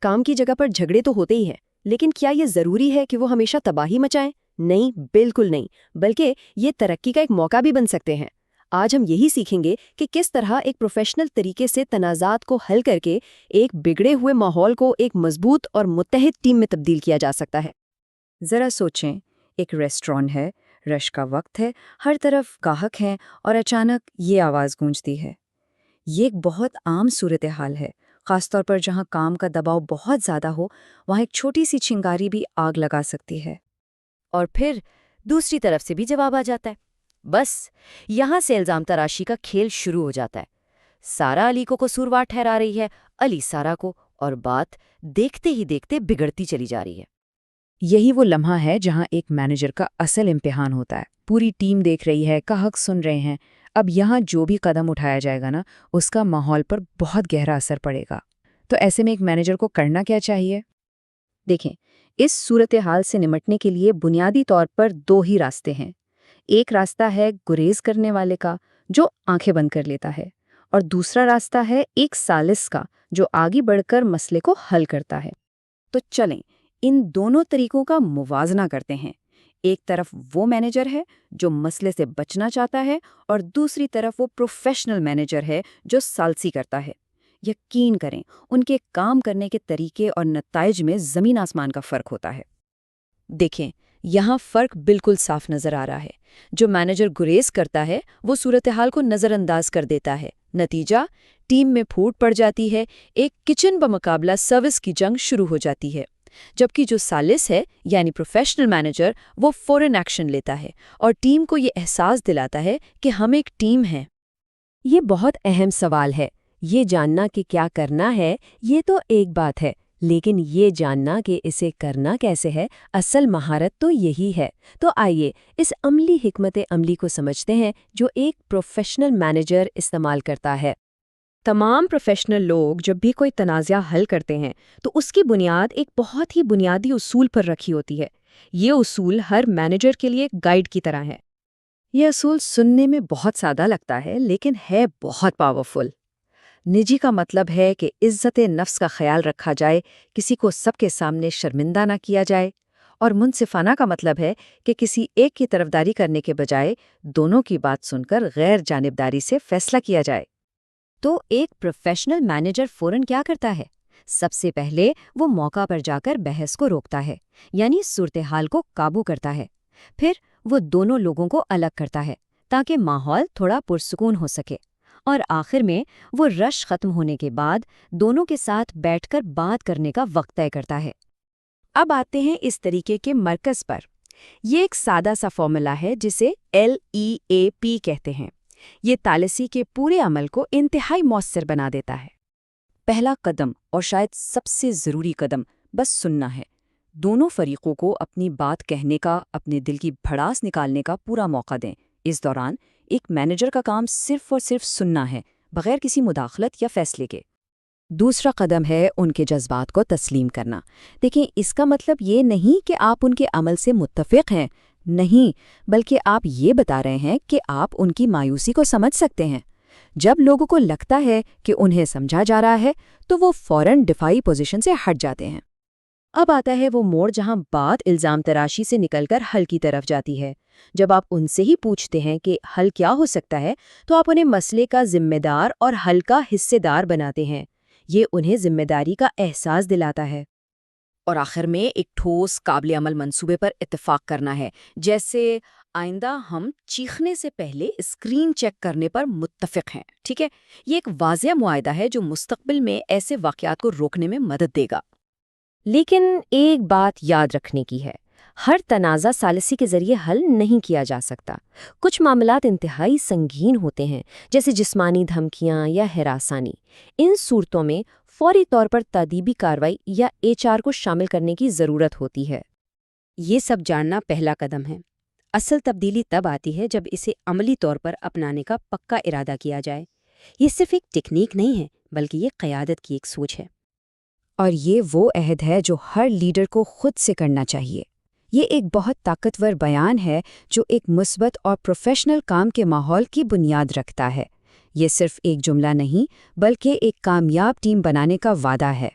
کام کی جگہ پر جھگڑے تو ہوتے ہی ہیں، لیکن کیا یہ ضروری ہے کہ وہ ہمیشہ تباہی مچائیں؟ نہیں، بالکل نہیں، بلکہ یہ ترقی کا ایک موقع بھی بن سکتے ہیں۔ آج ہم یہی سیکھیں گے کہ کس طرح ایک پروفیشنل طریقے سے تنازعات کو حل کر کے ایک بگڑے ہوئے ماحول کو ایک مضبوط اور متحد ٹیم میں تبدیل کیا جا سکتا ہے۔ ذرا سوچیں، ایک ریسٹورانٹ ہے، رش کا وقت ہے، ہر طرف گاہک ہیں اور اچانک یہ آواز گونجتی ہے۔ یہ ایک بہت عام صورتحال ہے، خاص طور پر جہاں کام کا دباؤ بہت زیادہ ہو، وہاں ایک چھوٹی سی چنگاری بھی آگ لگا سکتی ہے۔ اور پھر دوسری طرف سے بھی جواب آ جاتا ہے۔ بس یہاں سے الزام تراشی کا کھیل شروع ہو جاتا ہے۔ سارا علی کو قصوروار ٹھہرا رہی ہے، علی سارا کو، اور بات دیکھتے ہی دیکھتے بگڑتی چلی جا رہی ہے۔ یہی وہ لمحہ ہے جہاں ایک مینیجر کا اصل امتحان ہوتا ہے۔ پوری ٹیم دیکھ رہی ہے، گاہک سن رہے ہیں۔ اب یہاں جو بھی قدم اٹھایا جائے گا نا، اس کا ماحول پر بہت گہرا اثر پڑے گا۔ تو ایسے میں ایک مینیجر کو کرنا کیا چاہیے؟ دیکھیں، اس صورتحال سے نمٹنے کے لیے بنیادی طور پر دو ہی راستے ہیں۔ ایک راستہ ہے گریز کرنے والے کا، جو آنکھیں بند کر لیتا ہے، اور دوسرا راستہ ہے ایک ثالث کا، جو آگے بڑھ کر مسئلے کو حل کرتا ہے۔ تو چلیں ان دونوں طریقوں کا موازنہ کرتے ہیں۔ ایک طرف وہ مینیجر ہے جو مسئلے سے بچنا چاہتا ہے، اور دوسری طرف وہ پروفیشنل مینیجر ہے جو ثالثی کرتا ہے۔ یقین کریں، ان کے کام کرنے کے طریقے اور نتائج میں زمین آسمان کا فرق ہوتا ہے۔ دیکھیں، یہاں فرق بالکل صاف نظر آ رہا ہے۔ جو مینیجر گریز کرتا ہے وہ صورتحال کو نظر انداز کر دیتا ہے۔ نتیجہ، ٹیم میں پھوٹ پڑ جاتی ہے، ایک کچن بمقابلہ سروس کی جنگ شروع ہو جاتی ہے۔ جبکہ جو ثالث ہے، یعنی پروفیشنل مینیجر، وہ فوراً ایکشن لیتا ہے اور ٹیم کو یہ احساس دلاتا ہے کہ ہم ایک ٹیم ہیں۔ یہ بہت اہم سوال ہے۔ یہ جاننا کہ کیا کرنا ہے، یہ تو ایک بات ہے، لیکن یہ جاننا کہ اسے کرنا کیسے ہے، اصل مہارت تو یہی ہے۔ تو آئیے اس عملی حکمت عملی کو سمجھتے ہیں جو ایک پروفیشنل مینیجر استعمال کرتا ہے۔ تمام پروفیشنل لوگ جب بھی کوئی تنازعہ حل کرتے ہیں تو اس کی بنیاد ایک بہت ہی بنیادی اصول پر رکھی ہوتی ہے۔ یہ اصول ہر مینیجر کے لیے ایک گائیڈ کی طرح ہے۔ یہ اصول سننے میں بہت سادہ لگتا ہے، لیکن ہے بہت پاورفل۔ نجی کا مطلب ہے کہ عزت نفس کا خیال رکھا جائے، کسی کو سب کے سامنے شرمندہ نہ کیا جائے، اور منصفانہ کا مطلب ہے کہ کسی ایک کی طرفداری کرنے کے بجائے دونوں کی بات سن کر غیر جانبداری سے فیصلہ کیا جائے۔ تو ایک پروفیشنل مینیجر فوراً کیا کرتا ہے؟ سب سے پہلے وہ موقع پر جا کر بحث کو روکتا ہے، یعنی صورتحال کو قابو کرتا ہے۔ پھر وہ دونوں لوگوں کو الگ کرتا ہے تاکہ ماحول تھوڑا پرسکون ہو سکے، اور آخر میں وہ رش ختم ہونے کے بعد دونوں کے ساتھ بیٹھ کر بات کرنے کا وقت طے کرتا ہے۔ اب آتے ہیں اس طریقے کے مرکز پر۔ یہ ایک سادہ سا فارمولا ہے جسے LEAP کہتے ہیں۔ یہ تالسی کے پورے عمل کو انتہائی مؤثر بنا دیتا ہے۔ پہلا قدم، اور شاید سب سے ضروری قدم، بس سننا ہے۔ دونوں فریقوں کو اپنی بات کہنے کا، اپنے دل کی بھڑاس نکالنے کا پورا موقع دیں۔ اس دوران ایک مینیجر کا کام صرف اور صرف سننا ہے، بغیر کسی مداخلت یا فیصلے کے۔ دوسرا قدم ہے ان کے جذبات کو تسلیم کرنا۔ دیکھیں، اس کا مطلب یہ نہیں کہ آپ ان کے عمل سے متفق ہیں، نہیں، بلکہ آپ یہ بتا رہے ہیں کہ آپ ان کی مایوسی کو سمجھ سکتے ہیں۔ جب لوگوں کو لگتا ہے کہ انہیں سمجھا جا رہا ہے تو وہ فوراً دفاعی پوزیشن سے ہٹ جاتے ہیں۔ اب آتا ہے وہ موڑ جہاں بات الزام تراشی سے نکل کر حل کی طرف جاتی ہے۔ جب آپ ان سے ہی پوچھتے ہیں کہ حل کیا ہو سکتا ہے تو آپ انہیں مسئلے کا ذمہ دار اور حل کا حصے دار بناتے ہیں۔ یہ انہیں ذمہ داری کا احساس دلاتا ہے۔ اور آخر میں ایک ٹھوس قابل عمل منصوبے پر اتفاق کرنا ہے، جیسے آئندہ ہم چیخنے سے پہلے اسکرین چیک کرنے پر متفق ہیں، ٹھیک ہے؟ یہ ایک واضح معاہدہ ہے جو مستقبل میں ایسے واقعات کو روکنے میں مدد دے گا۔ لیکن ایک بات یاد رکھنے کی ہے، ہر تنازع ثالثی کے ذریعے حل نہیں کیا جا سکتا۔ کچھ معاملات انتہائی سنگین ہوتے ہیں، جیسے جسمانی دھمکیاں یا ہراسانی۔ ان صورتوں میں فوری طور پر تادیبی کارروائی یا HR کو شامل کرنے کی ضرورت ہوتی ہے۔ یہ سب جاننا پہلا قدم ہے۔ اصل تبدیلی تب آتی ہے جب اسے عملی طور پر اپنانے کا پکا ارادہ کیا جائے۔ یہ صرف ایک ٹیکنیک نہیں ہے، بلکہ یہ قیادت کی ایک سوچ ہے۔ اور یہ وہ عہد ہے جو ہر لیڈر کو خود سے کرنا چاہیے۔ یہ ایک بہت طاقتور بیان ہے جو ایک مثبت اور پروفیشنل کام کے ماحول کی بنیاد رکھتا ہے۔ یہ صرف ایک جملہ نہیں، بلکہ ایک کامیاب ٹیم بنانے کا وعدہ ہے۔